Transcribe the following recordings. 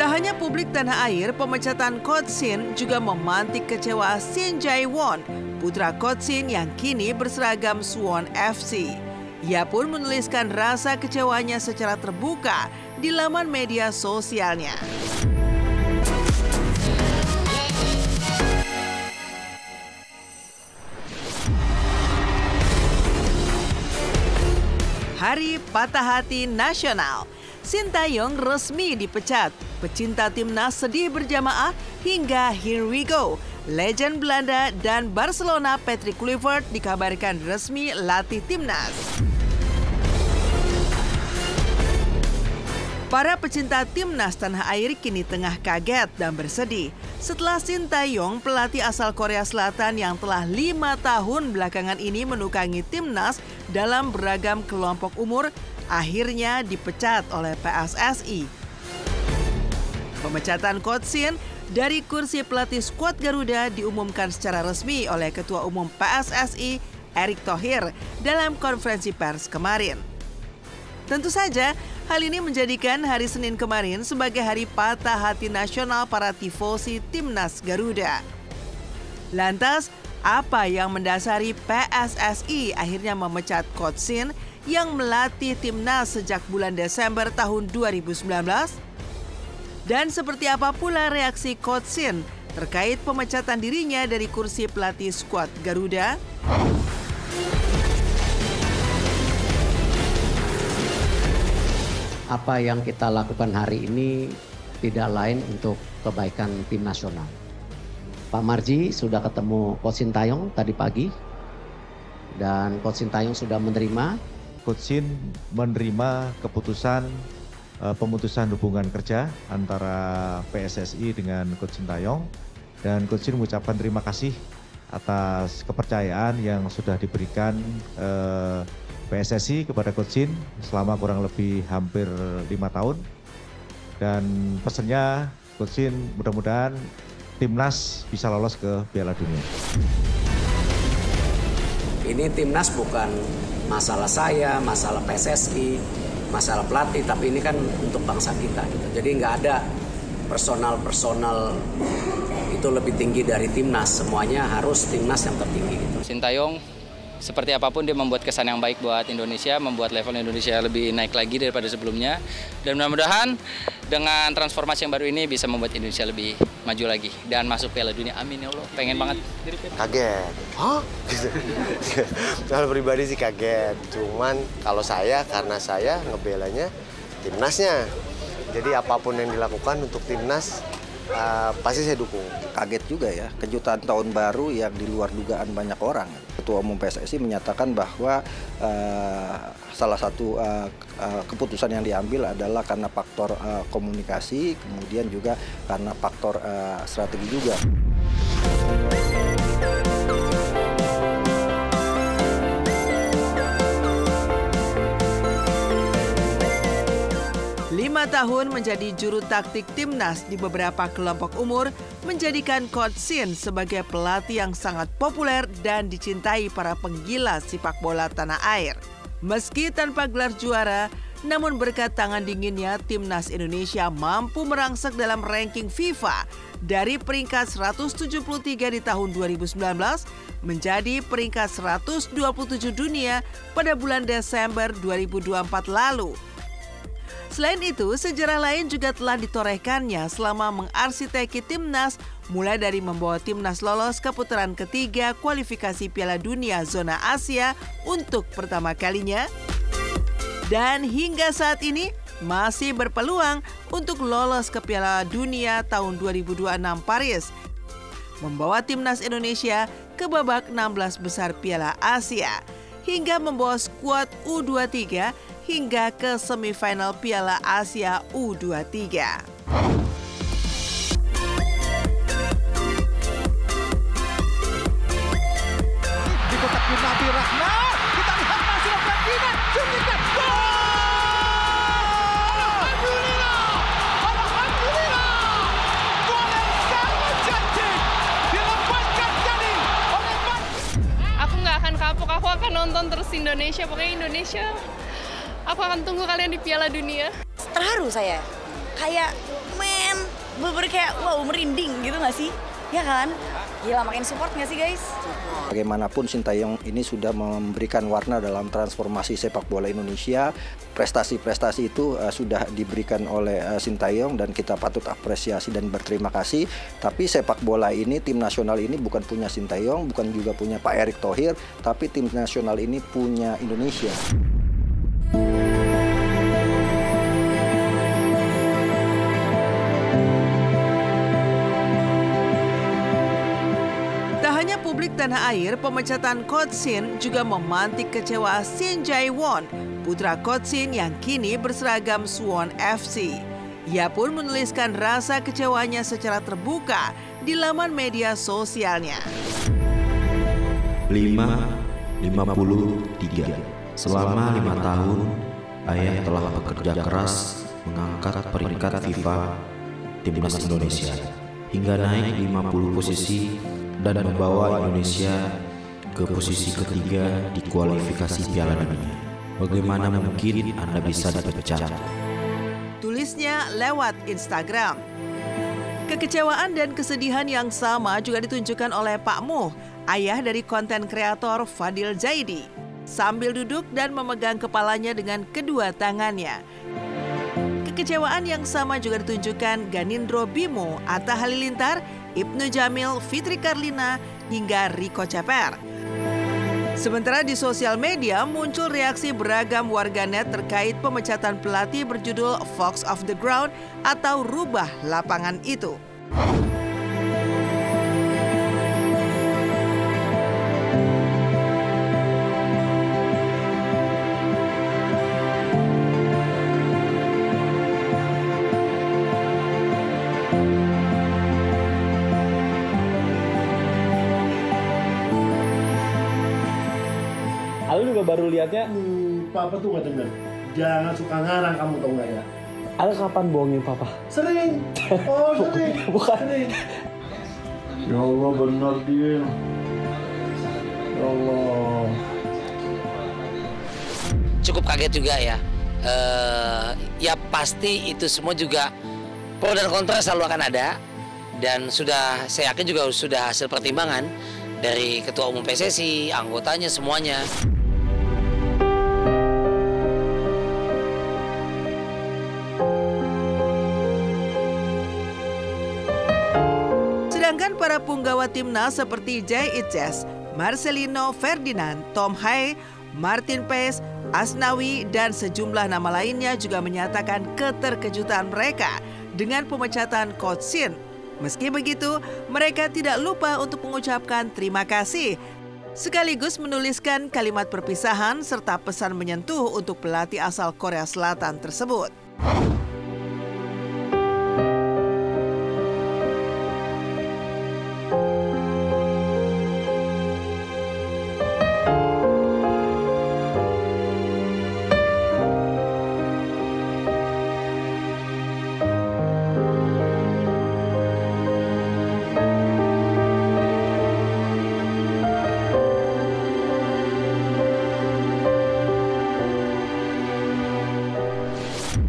Tak hanya publik tanah air, pemecatan Coach Shin juga memantik kecewa Shin Jae-won, putra Coach Shin yang kini berseragam Suwon FC. Ia pun menuliskan rasa kecewanya secara terbuka di laman media sosialnya. Hari Patah Hati Nasional. Shin Tae-yong resmi dipecat. Pecinta timnas sedih berjamaah hingga here we go. Legend Belanda dan Barcelona Patrick Kluivert dikabarkan resmi latih timnas. Para pecinta timnas tanah air kini tengah kaget dan bersedih setelah Shin Tae-yong, pelatih asal Korea Selatan yang telah 5 tahun belakangan ini menukangi timnas dalam beragam kelompok umur, akhirnya dipecat oleh PSSI. Pemecatan Coach Shin dari kursi pelatih skuad Garuda diumumkan secara resmi oleh Ketua Umum PSSI Erick Thohir dalam konferensi pers kemarin. Tentu saja, hal ini menjadikan hari Senin kemarin sebagai hari patah hati nasional para tifosi timnas Garuda. Lantas, apa yang mendasari PSSI akhirnya memecat Coach Shin yang melatih timnas sejak bulan Desember tahun 2019? Dan seperti apa pula reaksi Coach Shin terkait pemecatan dirinya dari kursi pelatih skuad Garuda? Apa yang kita lakukan hari ini tidak lain untuk kebaikan tim nasional. Pak Marji sudah ketemu Coach Shin Tae-yong tadi pagi dan Coach Shin Tae-yong sudah menerima. Coach Shin menerima keputusan pemutusan hubungan kerja antara PSSI dengan Coach Shin Tae-yong, dan Coach Shin mengucapkan terima kasih atas kepercayaan yang sudah diberikan PSSI kepada Coach Shin selama kurang lebih hampir 5 tahun. Dan pesannya Coach Shin mudah-mudahan timnas bisa lolos ke Piala Dunia. Ini timnas bukan masalah saya, masalah PSSI, masalah pelatih, tapi ini kan untuk bangsa kita gitu. Jadi nggak ada personal itu lebih tinggi dari timnas, semuanya harus timnas yang tertinggi gitu. Shin Tae-yong seperti apapun dia membuat kesan yang baik buat Indonesia, membuat level Indonesia lebih naik lagi daripada sebelumnya. Dan mudah-mudahan dengan transformasi yang baru ini bisa membuat Indonesia lebih maju lagi dan masuk Piala Dunia. Amin ya Allah, pengen banget. Kaget, hah? Gitu. Kalau pribadi sih kaget, cuman kalau saya, karena saya ngebelanya timnasnya. Jadi apapun yang dilakukan untuk timnas, pasti saya dukung. Kaget juga ya, kejutan tahun baru yang di luar dugaan banyak orang. Ketua Umum PSSI menyatakan bahwa salah satu keputusan yang diambil adalah karena faktor komunikasi, kemudian juga karena faktor strategi juga. 5 tahun menjadi juru taktik timnas di beberapa kelompok umur menjadikan Coach Shin sebagai pelatih yang sangat populer dan dicintai para penggila sepak bola tanah air. Meski tanpa gelar juara, namun berkat tangan dinginnya, timnas Indonesia mampu merangsek dalam ranking FIFA dari peringkat 173 di tahun 2019 menjadi peringkat 127 dunia pada bulan Desember 2024 lalu. Selain itu, sejarah lain juga telah ditorehkannya selama mengarsiteki timnas, mulai dari membawa timnas lolos ke putaran ketiga kualifikasi Piala Dunia Zona Asia untuk pertama kalinya. Dan hingga saat ini masih berpeluang untuk lolos ke Piala Dunia tahun 2026 Paris, membawa timnas Indonesia ke babak 16 besar Piala Asia, hingga membawa skuad U23 hingga ke semifinal Piala Asia U23. Di kotak penalti Rahma, kita lihat masih Ferdinand, suntikan gol! Alhamdulillah! Alhamdulillah! Gol yang sangat cantik dilepaskan tadi oleh Aku nggak akan kapok, aku akan nonton terus Indonesia, pokoknya Indonesia. Aku akan tunggu kalian di Piala Dunia. Terharu saya, kayak men. Bener-bener kayak wow, merinding gitu nggak sih? Ya kan? Gila, makin support nggak sih guys? Bagaimanapun Sintayong ini sudah memberikan warna dalam transformasi sepak bola Indonesia. Prestasi-prestasi itu sudah diberikan oleh Sintayong dan kita patut apresiasi dan berterima kasih. Tapi sepak bola ini, tim nasional ini bukan punya Sintayong, bukan juga punya Pak Erick Thohir, tapi tim nasional ini punya Indonesia. Publik tanah air, pemecatan Coach Shin juga memantik kecewa Shin Jae-won, putra Coach Shin yang kini berseragam Suwon FC. Ia pun menuliskan rasa kecewanya secara terbuka di laman media sosialnya. 553. Selama 5 tahun, ayah telah bekerja keras mengangkat peringkat FIFA Timnas Indonesia hingga naik 50 posisi dan membawa Indonesia ke posisi ketiga di kualifikasi Piala Dunia. Bagaimana mungkin Anda bisa dipecat? Tulisnya lewat Instagram. Kekecewaan dan kesedihan yang sama juga ditunjukkan oleh Pak Muh, ayah dari konten kreator Fadil Zaidi, sambil duduk dan memegang kepalanya dengan kedua tangannya. Kekecewaan yang sama juga ditunjukkan Ganindro Bimo, Atta Halilintar, Ibnu Jamil, Fitri Karlina, hingga Rico Ceper. Sementara di sosial media muncul reaksi beragam warganet terkait pemecatan pelatih berjudul Fox of the Ground atau rubah lapangan itu. Aku juga baru lihatnya. Papa tuh gak denger. Jangan suka ngarang, kamu tau gak ya? Aku kapan bohongin papa? Sering. Oh sering. Bukan. Sering. Ya Allah benar dia. Ya Allah. Cukup kaget juga ya. Ya pasti itu semua juga pro dan kontra selalu akan ada. Dan saya yakin juga sudah hasil pertimbangan dari Ketua Umum PSSI, anggotanya, semuanya. Sedangkan para punggawa timnas seperti Jay Itjes, Marcelino Ferdinand, Tom Hae, Martin Paes, Asnawi, dan sejumlah nama lainnya juga menyatakan keterkejutan mereka dengan pemecatan Coach Shin. Meski begitu, mereka tidak lupa untuk mengucapkan terima kasih, sekaligus menuliskan kalimat perpisahan serta pesan menyentuh untuk pelatih asal Korea Selatan tersebut.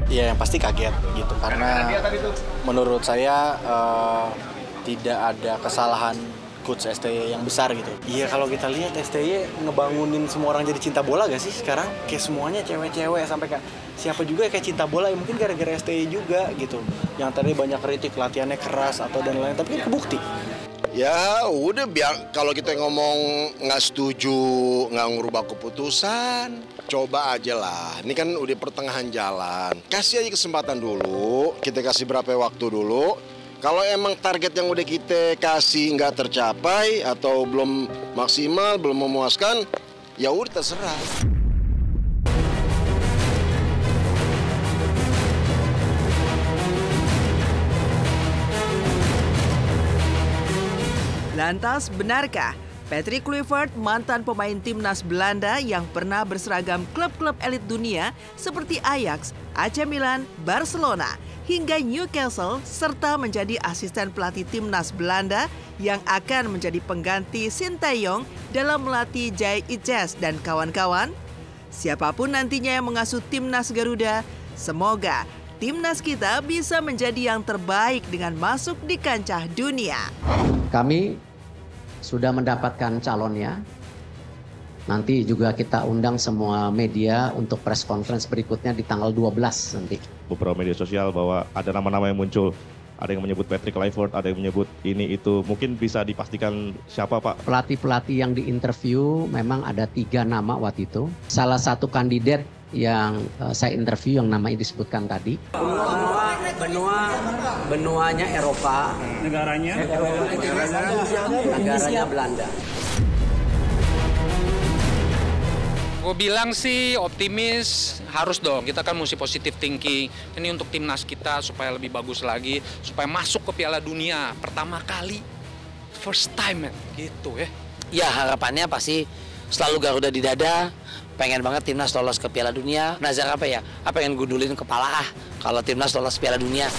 Ya yang pasti kaget gitu karena menurut saya tidak ada kesalahan Coach STY yang besar gitu. Iya kalau kita lihat STY ngebangunin semua orang jadi cinta bola gak sih sekarang? Kayak semuanya cewek-cewek sampai kayak siapa juga kayak cinta bola ya mungkin gara-gara STY juga gitu. Yang tadi banyak kritik latihannya keras atau dan lain tapi kan kebukti. Ya udah biar kalau kita ngomong nggak setuju nggak ngubah keputusan coba aja lah, ini kan udah pertengahan jalan, kasih aja kesempatan dulu, kita kasih berapa waktu dulu. Kalau emang target yang udah kita kasih nggak tercapai atau belum maksimal, belum memuaskan, ya udah terserah. Lantas, benarkah Patrick Kluivert, mantan pemain timnas Belanda yang pernah berseragam klub-klub elit dunia seperti Ajax, AC Milan, Barcelona, hingga Newcastle, serta menjadi asisten pelatih timnas Belanda yang akan menjadi pengganti Sintayong dalam melatih Jay Itjes dan kawan-kawan? Siapapun nantinya yang mengasuh timnas Garuda, semoga timnas kita bisa menjadi yang terbaik dengan masuk di kancah dunia. Kami sudah mendapatkan calonnya. Nanti juga kita undang semua media untuk press conference berikutnya di tanggal 12 nanti. Beberapa media sosial bahwa ada nama-nama yang muncul. Ada yang menyebut Patrick Kluivert, ada yang menyebut ini itu. Mungkin bisa dipastikan siapa, Pak? Pelatih-pelatih yang diinterview memang ada 3 nama waktu itu. Salah satu kandidat yang saya interview yang namanya disebutkan tadi. Benuanya Eropa. Negaranya Belanda. Gue bilang sih optimis, harus dong. Kita kan mesti positive thinking. Ini untuk timnas kita supaya lebih bagus lagi, supaya masuk ke Piala Dunia pertama kali, first time gitu ya. Ya harapannya pasti selalu Garuda di dada. Pengen banget timnas lolos ke Piala Dunia. Nazar apa ya? Apa yang gundulin kepala kalau timnas lolos Piala Dunia.